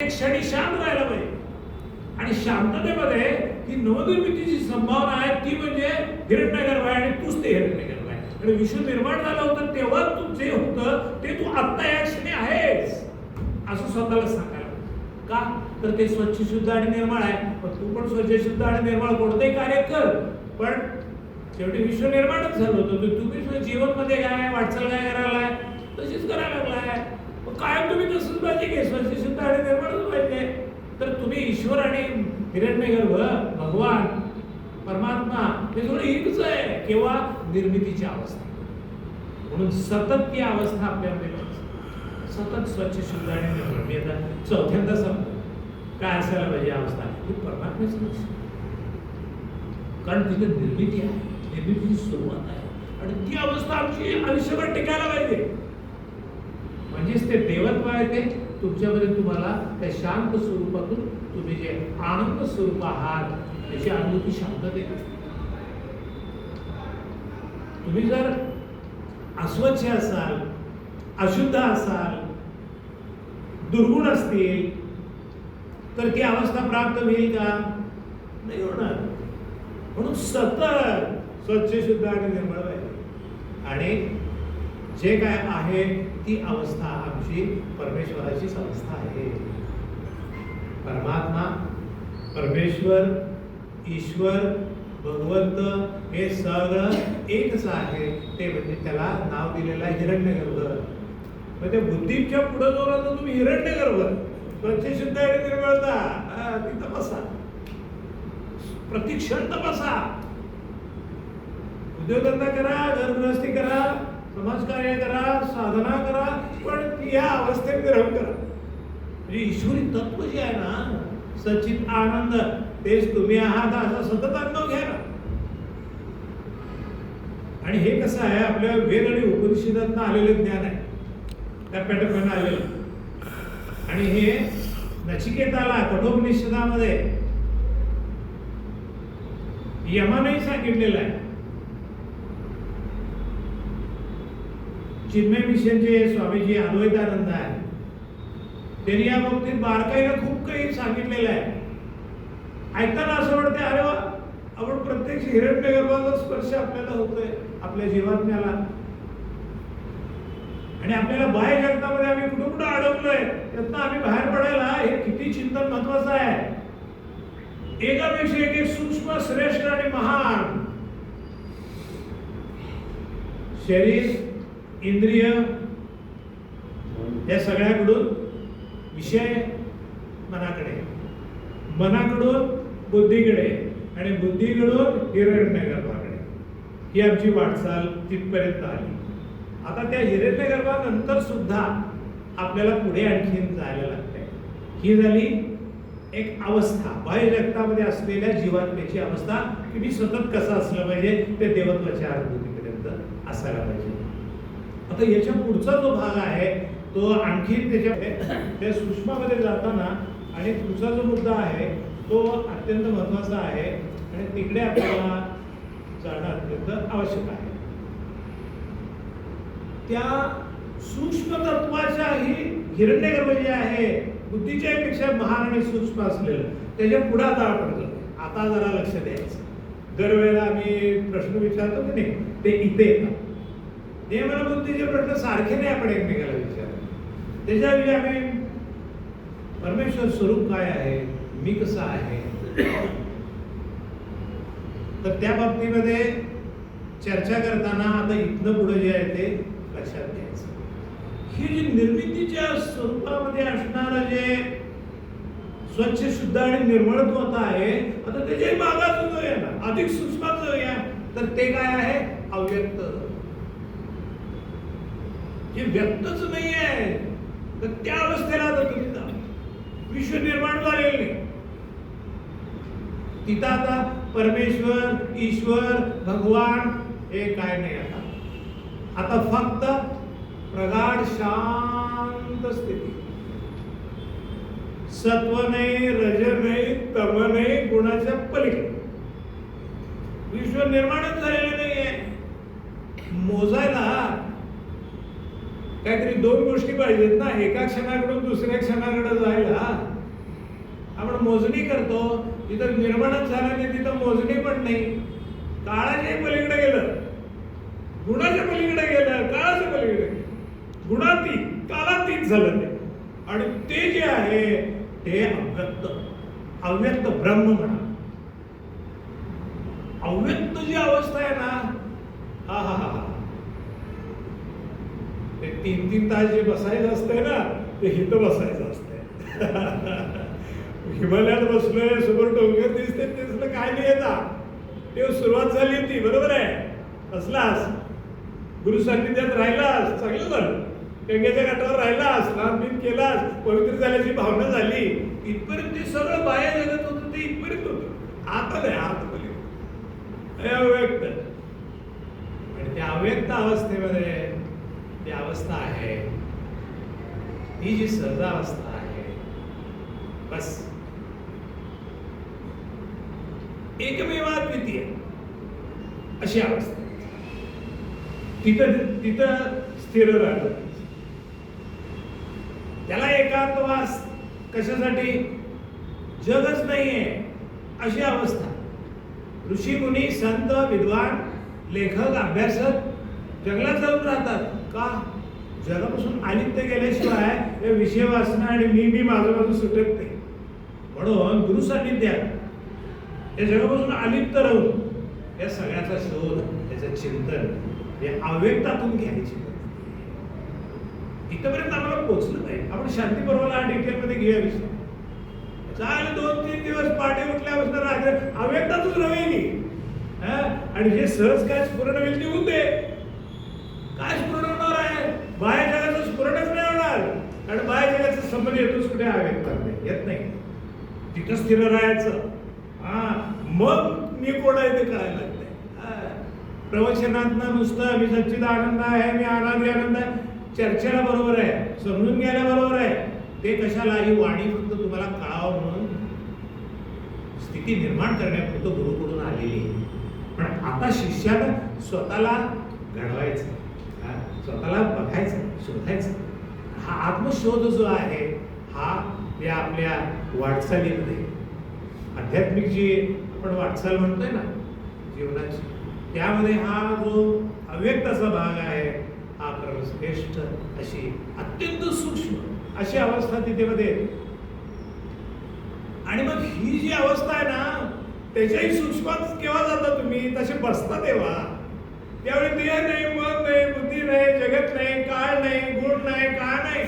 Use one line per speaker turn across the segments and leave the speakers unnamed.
एक क्षणी शांत राहायला पाहिजे. आणि शांततेमध्ये ही नवनिर्मितीची संभावना आहे ती म्हणजे हिरण्यगर्भ आहे आणि तूच ते हिरण्यगर्भ आहे. आणि विश्व निर्माण झालं होतं तेव्हा तू जे होतं ते तू आत्ता या क्षणी आहेस असं स्वतःला सांगायला. का तर ते स्वच्छ शुद्ध आणि निर्मळ आहे. पण तू पण स्वच्छ शुद्ध आणि निर्मळ कोणतेही कार्य कर, पण शेवटी विश्व निर्माणच झालं होतं. तुम्ही जीवन मध्ये काय वाटचाल काय करायला तशीच करायला लागलाय. कायम तुम्ही तसंच पाहिजे की स्वच्छ शुद्ध आणि निर्मळच पाहिजे. तर तुम्ही ईश्वर आणि हिरण्यगर्भ भगवान परमात्मा हे थोडं एकच आहे केव्हा निर्मितीची अवस्था. म्हणून सतत ती अवस्था आपल्यामध्ये सतत स्वच्छ शुद्ध आणि निर्मळ. मी आता चौथ्यांदा सांगतो काय असायला पाहिजे अवस्था ही परमात्म्याचं लक्ष. कारण तिथे निर्मिती आहे, निर्मितीची सुरुवात आहे आणि ती अवस्था आमची आयुष्यभर टिकायला पाहिजे. म्हणजेच ते देवत्व आहे ते तुमच्यामध्ये तुम्हाला त्या शांत स्वरूपातून तुम्ही जे आनंद स्वरूप आहात त्याची अनुभूती शांतते. तुम्ही जर अस्वच्छ असाल, अशुद्ध असाल, दुर्गुण असतील तर ती अवस्था प्राप्त होईल का? नाही होणार. म्हणून सतत स्वच्छ शुद्ध आणि निर्मळ पाहिजे. आणि जे काय आहे ती अवस्था आमची परमेश्वराचीच अवस्था आहे. परमात्मा, परमेश्वर, ईश्वर, भगवंत हे सगळं एकच आहे. ते म्हणजे त्याला नाव दिलेलं आहे हिरण्यगर्भ. म्हणजे बुद्धीच्या पुढे जोरात तुम्ही हिरण्यगर्भ स्वच्छ शुद्ध आणि निर्मळता तिथं बसा, प्रतिक्षण तपासा, उद्योगधंदा करा, घरगृहस्थी करा, समाजकार्य करा, साधना करा, पण या अवस्थेत विरम करा. म्हणजे ईश्वरी तत्व जे आहे ना सचित आनंद तेच तुम्ही आहात असा सतत अनुभव घ्या ना. आणि हे कसं आहे आपल्या वेद आणि उपनिषदातनं आलेलं ज्ञान आहे टप्प्याटप्प्यानं आलेलं. आणि हे नचिकेताला कठोपनिषदामध्ये यमानही सांगितलेलं आहे. चिन्मय मिशनचे स्वामीजी अद्वैतानंद आहे त्यांनी या बाबतीत बारकाईनं खूप काही सांगितलेलं आहे. ऐकताना असं वाटतं अरे वा आपण प्रत्यक्ष हिरण्यगर्भाचा स्पर्श आपल्याला होतोय आपल्या जीवात्म्याला. आणि आपल्याला बाह्य जगतामध्ये आम्ही कुठं कुठं अडकलोय त्यातनं आम्ही बाहेर पडायला हे किती चिंतन महत्वाचं आहे. एकापेक्षा एक सूक्ष्म श्रेष्ठ आणि महान शरीर इंद्रिय या सगळ्याकडून विषय मनाकडे, मनाकडून बुद्धीकडे आणि बुद्धीकडून हिरण्यगर्भाकडे ही आमची वाटचाल तिथपर्यंत आली. आता त्या हिरण्यगर्भानंतर सुद्धा आपल्याला पुढे आणखीन जायला लागतंय. ही झाली एक अवस्था बाह्य जगतामध्ये असलेल्या जीवात्म्याची अवस्था की मी सतत कसं असलं पाहिजे ते देवत्वाच्या अनुभूतीपर्यंत असायला पाहिजे. आता याच्या पुढचा जो भाग आहे तो आणखी त्या सूक्ष्मामध्ये जाताना आणि पुढचा जो मुद्दा आहे तो अत्यंत महत्वाचा आहे आणि तिकडे आपल्याला जाणं अत्यंत आवश्यक आहे. त्या सूक्ष्म तत्वाच्याही हिरण्यगर्भ जे आहे बुद्धीच्या पेक्षा महान आणि सूक्ष्म असलेलं त्याच्या पुढे आता आपण करतो. आता जरा लक्ष द्यायचं. दरवेळेला आम्ही प्रश्न विचारतो की नाही ते इथे येतात. नियमन बुद्धीचे प्रश्न सारखे नाही आपण एकमेकाला विचारतो. त्याच्याविषयी आम्ही परमेश्वर स्वरूप काय आहे, मी कसा आहे, तर त्या बाबतीमध्ये चर्चा करताना आता इथनं पुढे जे आहे ते लक्षात घ्यायचं. ही जी निर्मितीच्या स्वरूपामध्ये असणारं जे स्वच्छ शुद्ध आणि निर्मळत्व आहे आता त्याचे मागाचं जो आहे ना अधिक सूक्ष्मात जाऊया तर ते काय आहे अव्यक्त. जे व्यक्तच नाही आहे तर त्या अवस्थेला आता तुम्ही जा. विश्व निर्माण झालेलं नाही तिथं आता परमेश्वर ईश्वर भगवान हे काय नाही. आता फक्त प्रगाढ शांत स्थिती. सत्व नाही, रज नाही, तम नाही, गुणाच्या पलीकडे विश्व निर्माणच झालेलं नाहीये. मोजायला काहीतरी दोन गोष्टी पाहिजेत ना, एका क्षणाकडून दुसऱ्या क्षणाकडे जायला. आपण मोजणी करतो, तिथं निर्माणच झालं नाही, तिथं मोजणी पण नाही. काळाच्या पलीकडे गेलं, गुणाच्या पलीकडे गेलं, काळाच्या पलीकडे गेलं, गुणातीत कालातीत झालं ते. आणि ते जे आहे ते अव्यक्त ब्रह्म म्हणा. अव्यक्त जी अवस्था आहे ना, हा हा हा ते 3-3 तास जे बसायचं असतंय ना, ते हिथं बसायचं असतंय. हिमालयात बसलोय, समोर डोंगर दिसते, ते काय नाही येतात. ते सुरुवात झाली होती, बरोबर आहे. बसलास, गुरु सान्निध्यात राहिलास, चांगलं झालं. गंगेच्या घाटावर राहिलास, स्नान बिन केलास, पवित्र झाल्याची भावना झाली, इथपर्यंत ते सगळं बाया जगत होतं, ते इथपर्यंत होतं. आता नाही, आता अव्यक्त. आणि त्या अव्यक्त अवस्थेमध्ये ती अवस्था आहे, ती जी सहजावस्था आहे, बस एकमेवाद्वितीय अशी अवस्था. तिथं स्थिर राहिलं. त्याला एकांतवास कशासाठी? जगच नाहीये अशी अवस्था. ऋषी मुनी संत विद्वान लेखक अभ्यासक जंगलात जाऊन राहतात. का? जगापासून अलिप्त गेल्याशिवाय हे विषय वासना आणि मी माझं सुटत नाही. म्हणून गुरु सान्निध्यात या जगापासून अलिप्त राहून या सगळ्याचा शोध, त्याचं चिंतन हे अव्यक्तातून घ्यायची. इथपर्यंत आम्हाला पोहोचलं नाही. आपण शांती पर्वाला डिटेलमध्ये घेऊया विषय. चालेल, 2-3 दिवस पाठी उठल्यापासून राहते अव्यक्तातूच राहील. आणि जे सहज काय स्फुरण होईल ते होऊन दे. काय स्फुरण होणार आहे? बाह्य जगाचं स्फुरणच नाही होणार. कारण बाह्य जगाचा संबंध येतोच कुठे? अव्यक्तात येत नाही. तिथं स्थिर राहायचं. मग मी कोण आहे ते कळायला लागतंय. प्रवचनातनं नुसतं मी सच्चिदानंद आहे, मी अनादी आनंद आहे, चर्चेला बरोबर आहे, समजून घ्यायला बरोबर आहे. ते कशाला? ही वाणी फक्त तुम्हाला कळावं म्हणून स्थिती निर्माण करण्यापुरतं गुरुकडून आलेली आहे. पण आता शिष्यानं स्वतःला घडवायचं, स्वतःला बघायचं, शोधायचं. हा आत्मशोध जो आहे हा या आपल्या वाटचालीमध्ये आध्यात्मिक जी आपण वाटचाल म्हणतोय ना जीवनाची, त्यामध्ये हा जो अव्यक्ताचा भाग आहे हा परमश्रेष्ठ अशी अत्यंत सूक्ष्म अशी अवस्था तिथे. आणि मग ही जी अवस्था आहे ना, त्याच्याही सूक्ष्मात केव्हा जाता तुम्ही? तसे बसता तेव्हा. त्यावेळी देह नाही, मन नाही, बुद्धी नाही, जगत नाही, काळ नाही, गुण नाही, काय नाही,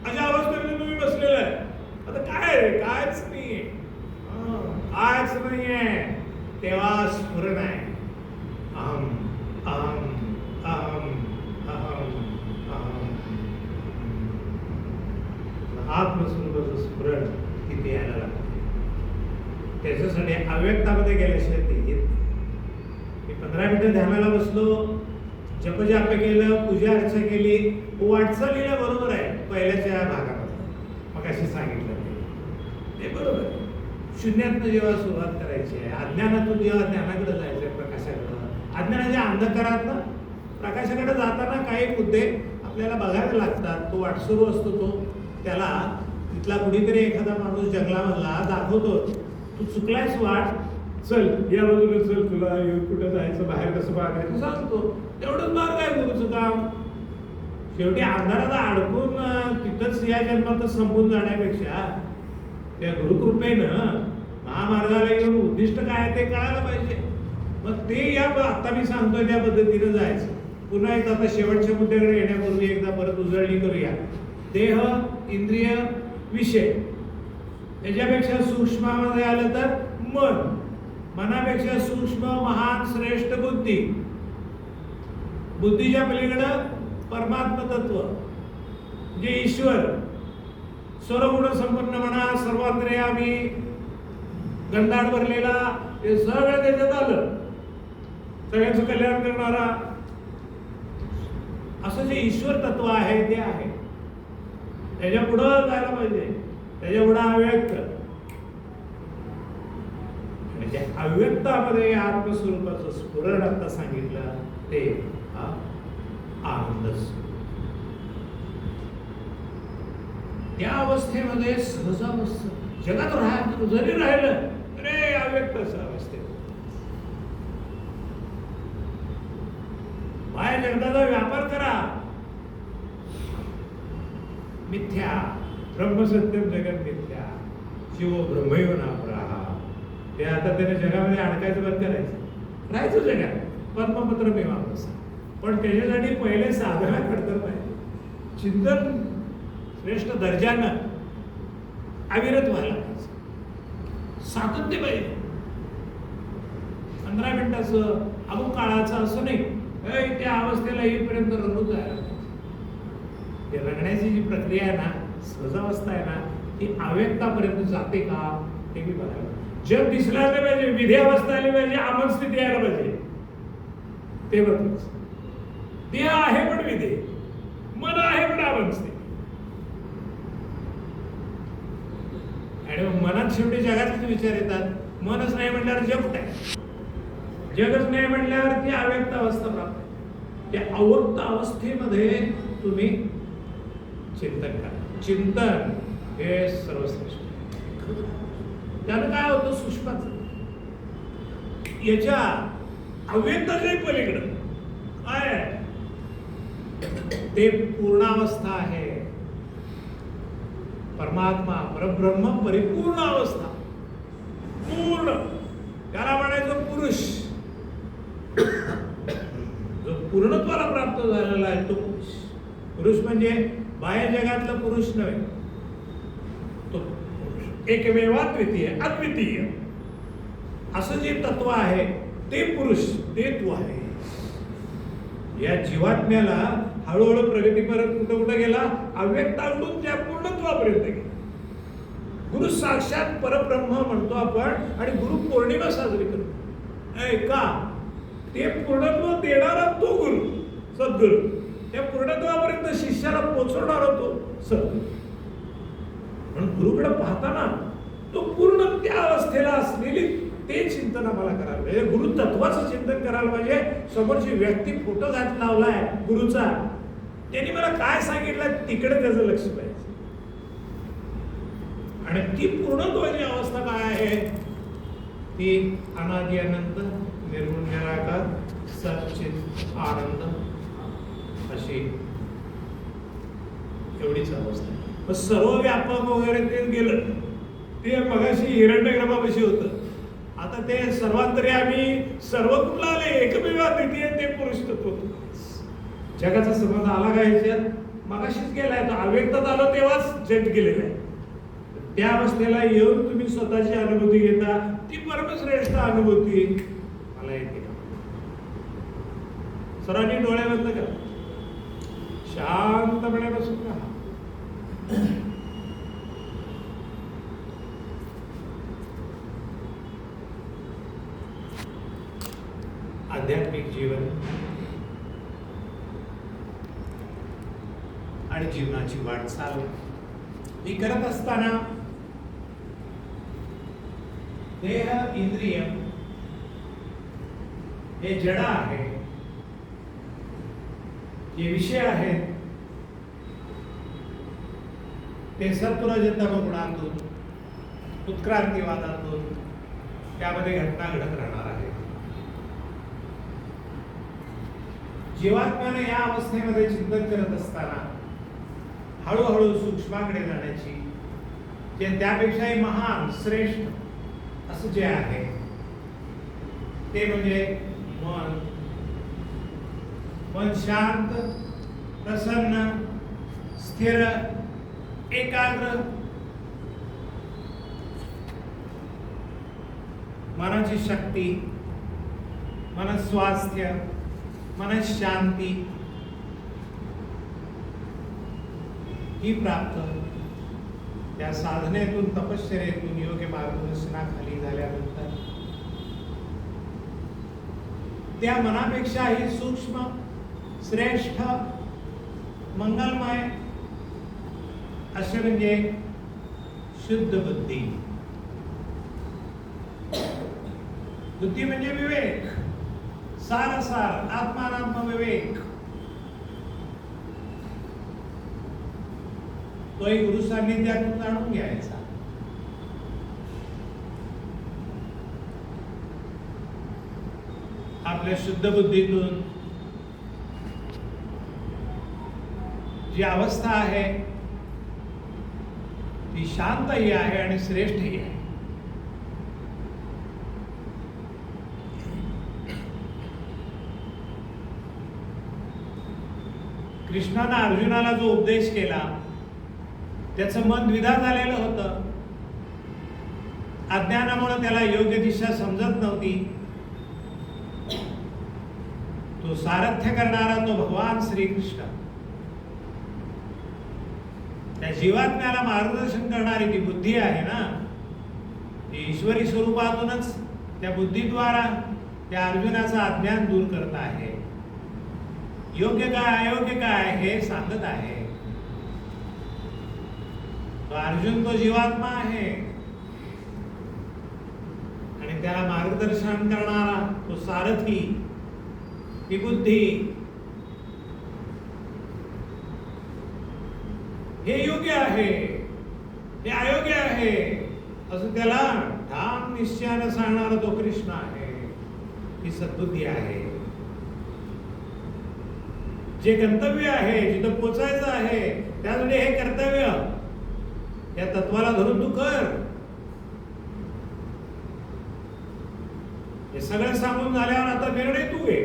अशा अवस्थेमध्ये तुम्ही बसलेला आहे. आता काय रे? कायच नाही, कायच नाहीये. तेव्हा स्फुरण आहे. अहम अहम अहम अहम अहम. आत्मस्वरूपाचं स्फुरण तिथे यायला लागतं. त्याच्यासाठी अव्यक्तामध्ये गेल्याशिवाय ते येत नाही. मी 15 मिनिटं ध्यानाला बसलो, जपजाप केलं, पूजा अर्चा केली, वाटचालीला बरोबर आहे. पहिल्याच्या भागामध्ये मग अशी सांगितलं ते बरोबर आहे. शून्यातनं जेव्हा सुरुवात करायची आहे, अज्ञानातून जेव्हा ज्ञानाकडे जायचं आहे, प्रकाशाकडं, अज्ञानाच्या अंधकारातनं प्रकाशाकडे जाताना काही मुद्दे आपल्याला बघायला लागतात. तो वाट सुरू असतो, तो त्याला तिथला कुणीतरी एखादा माणूस जंगलामधला दाखवतो, तू चुकलायस वाट, चल या बाजूला चल, तुला कुठं जायचं, बाहेर कसं बघायचं सांगतो. तेवढंच मार्ग आहे गुरुचं काम. शेवटी अंधाराला अडकून तिथंच या जन्मात संपून जाण्यापेक्षा त्या गुरुकृपेनं महामार्गाला येऊन उद्दिष्ट काय आहे ते कळायला पाहिजे. मग ते या आता मी सांगतोय त्या पद्धतीनं जायचं. पुन्हा एकदा आता शेवटच्या मुद्द्याकडे येण्यापूर्वी एकदा परत उजळणी करूया. देह, इंद्रिय, विषय, त्याच्यापेक्षा सूक्ष्मामध्ये आलं तर मन, मनापेक्षा सूक्ष्म महान श्रेष्ठ बुद्धी, बुद्धीच्या पलीकडं परमात्म तत्व जे ईश्वर, सर्वगुण संपन्न म्हणा, सर्वांतर्यामी, गंधाड भरलेला, हे सगळं त्याच्यात आलं. सगळ्यांचं कल्याण करणारा असं जे ईश्वर तत्व आहे ते आहे. त्याच्या पुढं जायला पाहिजे, त्याच्या पुढं अव्यक्त. म्हणजे अव्यक्तामध्ये आत्मस्वरूपाचं स्फुरण आता सांगितलं ते आनंद. त्या अवस्थेमध्ये सहजावस्था जगात राहत जरी राहिलं तरी अव्यक्त अवस्थेत बाहेर जगताचा व्यापार करा. मिथ्या ब्रह्मसत्यम जगत मिथ्या शिव ब्रह्मैव नापराहा. ते आता त्याने जगामध्ये अडकायचं बंद करायचं, राहायचं जगात पद्मपत्र मीमांसा. पण त्याच्यासाठी पहिले साधना करता पाहिजे, चिंतन श्रेष्ठ दर्जानं अविरत व्हायला पाहिजे, सातत्य पाहिजे. 15 मिनिटाचं अमुक काळाचं असं नाही, त्या अवस्थेला येईपर्यंत रंगून जायला पाहिजे. ते रंगण्याची जी प्रक्रिया आहे ना, सहजावस्था आहे ना, ती अव्यक्तापर्यंत जाते का ते मी बघायला. जग दिसला नाही पाहिजे, विधी अवस्था आली पाहिजे, आमन स्थिती यायला पाहिजे. ते बघच देह आहे पण विधी, मन आहे पण आमन स्थिती. आणि मनात शेवटी जगातलेच विचार येतात. मनच नाही म्हटल्यावर जग कुठे आहे? जगच नाही म्हटल्यावर ती अव्यक्त अवस्था प्राप्त आहे. त्या अव्यक्त अवस्थेमध्ये तुम्ही चिंतन करा. चिंतन हे सर्वश्रेष्ठ. त्यानं काय होतं, सुष्माचं याच्या अव्यक्ताच्या पलीकडं काय आहे ते पूर्णावस्था आहे. परमात्मा परब्रह्म परिपूर्ण अवस्था, पूर्ण. त्याला म्हणायचं पुरुष. जो पूर्णत्वाला प्राप्त झालेला आहे तो पुरुष. पुरुष म्हणजे बाह्य जगातला पुरुष नव्हे, तो पुरुष एकमेवाद्वितीय अद्वितीय असं जे तत्व आहे ते पुरुष, ते तू आहे. या जीवात्म्याला हळूहळू प्रगती परत कुठं गेला, अव्यक्ताकडून त्या पूर्णत्वापर्यंत गेला. गुरु साक्षात परब्रह्म म्हणतो आपण, आणि गुरु पौर्णिमा साजरी करतो. का ते पूर्णत्व देणारा तो गुरु, सद्गुरु. त्या पूर्णत्वापर्यंत शिष्याला पोहोचवणारा तो सद्गुरु. म्हणून गुरुकडे पाहताना तो पूर्ण त्या अवस्थेला असलेली ते चिंतन आम्हाला करायला पाहिजे. गुरु तत्वाचं चिंतन करायला पाहिजे. समोरची व्यक्ती फोटो घात लावलाय गुरुचा, त्यांनी मला काय सांगितलं तिकडे त्याचं लक्ष पाहिजे. आणि ती पूर्णत्वाची अवस्था काय आहे, ती अनादि अनंत निर्गुण निराकार सच्चित आनंद अशी एवढीच अवस्था. मग सर्व व्यापक वगैरे ते गेलं, ते मगाशी हिरण्यगर्भापाशी होतं. आता ते सर्वांतर्यामी सर्व कुठलं आले, एकमेवाद्वितीय ते पुरुष तत्व. जगाचा संबंध आला का ह्याच्यात, मगाशीच गेलाय तो. अव्यक्तात आलो तेव्हाच जग गेलेलं आहे. त्या अवस्थेला येऊन तुम्ही स्वतःची अनुभूती घेता, ती परमश्रेष्ठ अनुभूती मला येते. सर्वांनी डोळे बंद करा, शांतपणे बसून राहा. आध्यात्मिक जीवन आणि जीवनाची वाटचाल ही करत असताना देह इंद्रिय हे जड आहे, जे विषय आहेत ते सत्वरजतम गुणातून उत्क्रांतीवादातून त्यामध्ये घटना घडत राहणार आहे. जीवात्म्याने या अवस्थेमध्ये चिंतन करत असताना हळूहळू सूक्ष्माकडे जाण्याची, जे त्यापेक्षाही महान श्रेष्ठ असं जे आहे ते म्हणजे मन. मन शांत, प्रसन्न, स्थिर, एकाग्र. मनाची शक्ती, मनस्वास्थ्य, मनशांती ही प्राप्त त्या साधनेतून, तपश्चर्येतून, योग्य मार्गदर्शनाखाली झाल्यानंतर त्या मनापेक्षाही सूक्ष्म, श्रेष्ठ, मंगलमय असे म्हणजे शुद्ध बुद्धी. बुद्धी म्हणजे विवेक, सारसार, आत्मानात्म विवेक.
तोही गुरु सान्निध्यातून जाणून घ्यायचा. आपल्या शुद्ध बुद्धीतून जी अवस्था आहे ती शांतही आहे आणि श्रेष्ठही आहे. कृष्णानं अर्जुनाला जो उपदेश केला त्याचं मन द्विधा झालेलं होतं. अज्ञानामुळे त्याला योग्य दिशा समजत नव्हती. तो सारथ्य करणारा तो भगवान श्रीकृष्ण, त्या जीवात्म्याला मार्गदर्शन करणारी ती बुद्धी आहे ना, ती ईश्वरी स्वरूपातूनच त्या बुद्धीद्वारा त्या अर्जुनाचं अज्ञान दूर करत आहे. योग्य काय अयोग्य काय हे सांगत आहे. तो अर्जुन तो जीवात्मा आहे आणि त्याला मार्गदर्शन करणारा तो सारथी ती बुद्धी. हे योग्य आहे हे अयोग्य आहे असं त्याला ठाम निश्चयाने सांगणारा तो कृष्ण आहे. ही सद्बुद्धी आहे. जे गंतव्य आहे जिथं पोचायचं आहे त्यासाठी हे कर्तव्य या तत्वाला धरून तू कर. हे सगळं सांगून झाल्यावर आता निर्णय तू घे.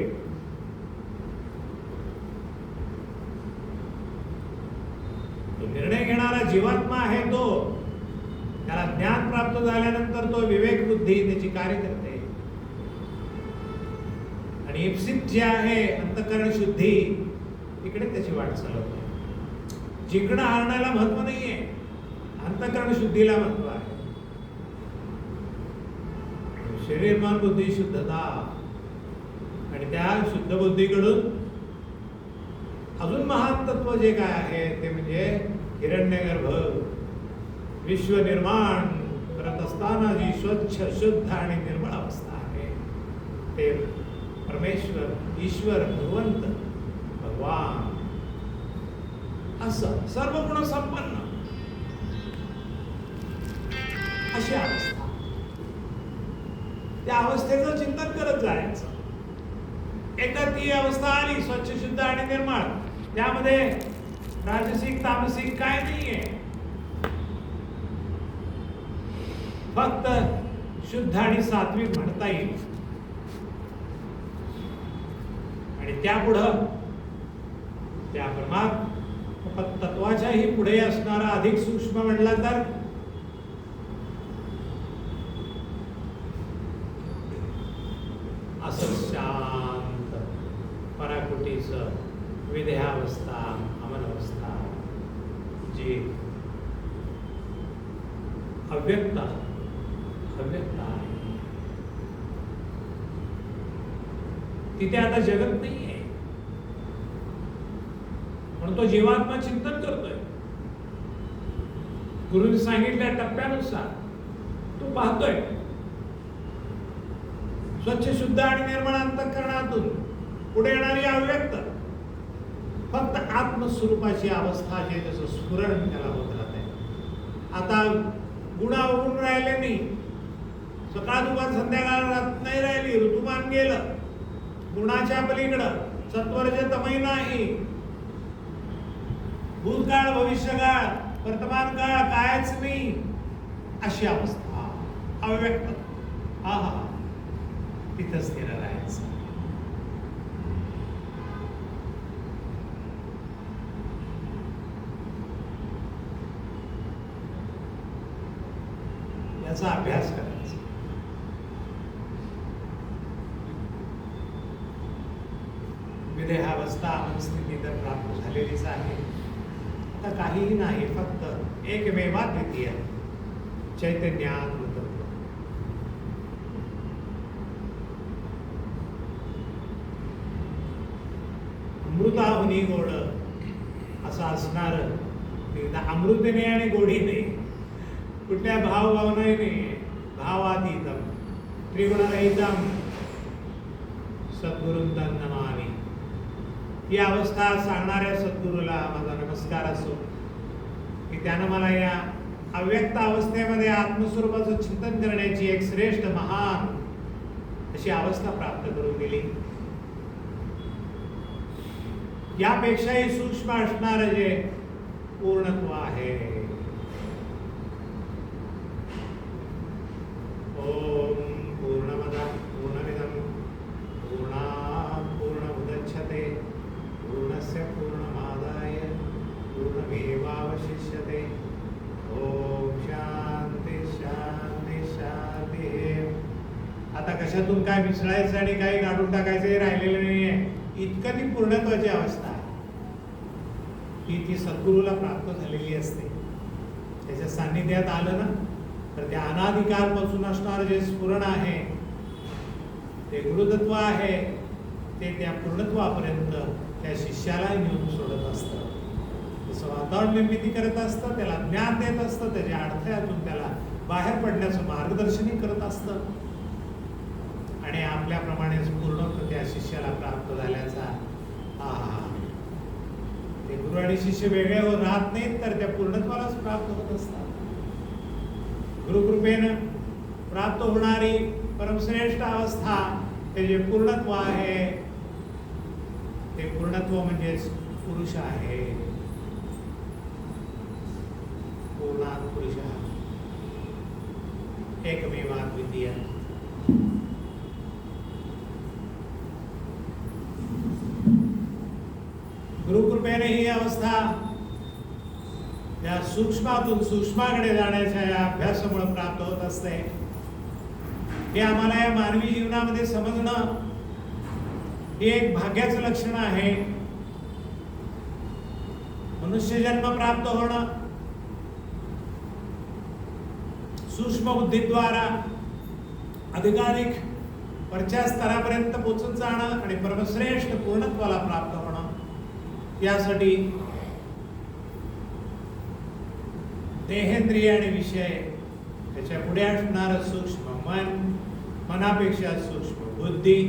निर्णय घेणारा जीवात्मा आहे तो, त्याला ज्ञान प्राप्त झाल्यानंतर तो विवेक बुद्धी त्याची कार्य करते आणि इप्सित जे आहे अंतःकरण शुद्धी इकडे त्याची वाट चालवते. जिंकणं हारण्याला महत्व नाहीये, अंतःकरण शुद्धीला महत्व आहे. शरीर मन बुद्धी शुद्धता आणि त्या शुद्ध बुद्धीकडून अजून महान तत्व जे काय आहे ते म्हणजे हिरण्यगर्भ विश्व निर्माण करत असताना जी स्वच्छ शुद्ध आणि निर्मळ अवस्था आहे ते परमेश्वर ईश्वर भगवंत भगवान असं सर्व गुण संपन्न अशी अवस्था. त्या अवस्थेचं चिंतन करत जायचं. एकदा ती अवस्था आली स्वच्छ शुद्ध आणि निर्मळ, त्यामध्ये राजसिक तामसिक काय नाहीये, फक्त शुद्ध आणि सात्विक म्हणता येईल. आणि त्यापुढं त्या परमात्मा तत्वाच्याही पुढे असणारा अधिक सूक्ष्म म्हणला तर असं शांत पराकुटीच विदेहावस्था अमनावस्था जी अव्यक्त आहे तिथे आता जगत नाहीये. म्हणून तो जीवात्मा चिंतन करतोय. गुरुने सांगितल्या टप्प्यानुसार तो पाहतोय स्वच्छ शुद्ध आणि निर्मळ अंतःकरणातून पुढे येणारी अव्यक्त फक्त आत्मस्वरूपाची अवस्था जे त्याचं स्फुरण त्याला होत राहते. आता गुणा उडून राहिले नाही. सकाळ दुपार संध्याकाळ रात नाही राहिली. ऋतुमान गेलं. गुणाच्या पलीकडं सत्वरज तमही नाही. भूतकाळ भविष्यकाळ वर्तमान काळ कायच नाही अशी अवस्था अव्यक्त. आहा तिथं स्थिर राहायचं. याचा अभ्यास करायचा. विदेहावस्था मनस्थिती तर प्राप्त झालेलीच आहे. आता काहीही नाही, फक्त एकमेवाद्वितीय चैतन्यात्म तत्व. अमृताहुनी गोड असं असणार. अमृतने आणि गोडीने कुठल्या भावभावनेने भावातीतम त्रिगुणरहितम सद्गुरुंतन नमामि. ही अवस्था सांगणाऱ्या सद्गुरूला माझा नमस्कार असो. की त्यानं मला या अव्यक्त अवस्थेमध्ये आत्मस्वरूपाचं चिंतन करण्याची एक श्रेष्ठ महान अशी अवस्था प्राप्त करून दिली. यापेक्षाही सूक्ष्म असणार जे पूर्णत्व आहे. ओम पूर्णमदः पूर्णमिदं पूर्णात् पूर्णमुदच्यते पूर्णस्य पूर्णमादाय पूर्णमेवावशिष्यते. ओम शांती शांती शांती. आता कशातून काय मिसळायचं आणि काही काढून टाकायचं हे राहिलेलं नाहीये. इतकं ती पूर्णत्वाची अवस्था आहे ती सद्गुरूला प्राप्त झालेली असते. त्याच्या सान्निध्यात आलं ना तर त्या अनादिकालपासून असणारं जे स्फुरण आहे ते गुरुतत्व आहे ते त्या पूर्णत्वापर्यंत त्या शिष्याला नेऊन सोडत असतं. जसं वातावरण निर्मिती करत असतं, त्याला ज्ञान देत असतं, त्याच्या अडथळ्यातून त्याला बाहेर पडण्याचं मार्गदर्शनही करत असतं. आणि आपल्याप्रमाणेच पूर्णत्व त्या शिष्याला प्राप्त झाल्याचा ते गुरु आणि शिष्य वेगळे राहत नाहीत तर त्या पूर्णत्वालाच प्राप्त होत असतात. गुरुकृपेनं प्राप्त होणारी परमश्रेष्ठ अवस्था ते जे पूर्णत्व आहे ते पूर्णत्व म्हणजेच पुरुष आहे. पूर्णात पुरुष एकमेवाद्वितीय. गुरुकृपेने ही अवस्था या सूक्ष्मातून सूक्ष्माकडे जाण्याच्या या अभ्यासामुळे प्राप्त होत असते. हे आम्हाला या मानवी जीवनामध्ये समजणं हे एक भाग्याचं लक्षण आहे. मनुष्य जन्म प्राप्त होणं सूक्ष्म बुद्धीद्वारा अधिकाधिक वरच्या स्तरापर्यंत पोचत जाणं आणि परमश्रेष्ठ पूर्णत्वाला प्राप्त होणं यासाठी देहेंद्रिय आणि विषय त्याच्या पुढे असणारं सूक्ष्म मन, मनापेक्षा सूक्ष्म बुद्धी,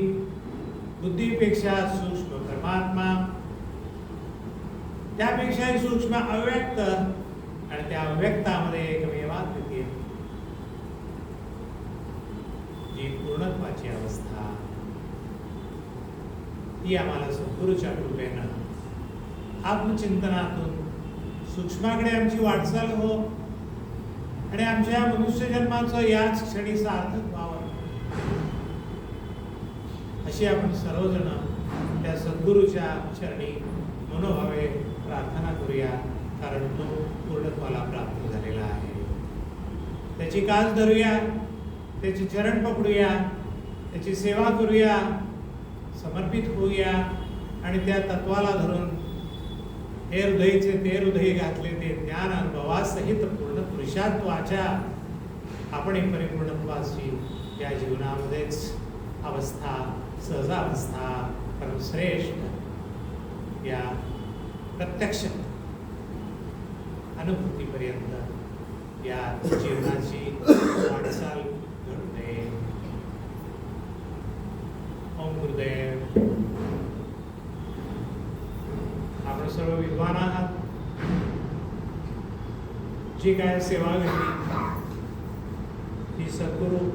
बुद्धीपेक्षा सूक्ष्म परमात्मा, त्यापेक्षाही सूक्ष्म अव्यक्त आणि त्या अव्यक्तामध्ये एकमेवाद्वितीय जी पूर्णत्वाची अवस्था ती आम्हाला सद्गुरूच्या कृपेनं आत्मचिंतनातून सूक्ष्माकडे आमची वाटचाल हो आणि आमच्या मनुष्य जन्माचं याच क्षणी सार्थक व्हावं अशी आपण सर्वजण त्या सद्गुरूच्या चरणी मनोभावे प्रार्थना करूया. कारण तो पूर्णत्वाला प्राप्त झालेला आहे. त्याची कास धरूया, त्याचे चरण पकडूया, त्याची सेवा करूया, समर्पित होऊया आणि त्या तत्वाला धरून हे हृदयचे ते हृदय घातले ते ज्ञान अनुभवासहित पूर्ण पुरुषात्वाच्या आपण परिपूर्णत्वाची या जीवनामध्येच अवस्था सहजावस्था परमश्रेष्ठ या प्रत्यक्ष अनुभूतीपर्यंत या जीवनाची वाटचाल घडू नये. ओम गुरुदेव. आपण सर्व विद्वान आहात. जी काय सेवा घडली ती सद्गुरू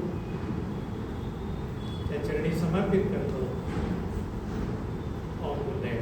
त्या चरणी समर्पित करतो. ओम गुरुदेव.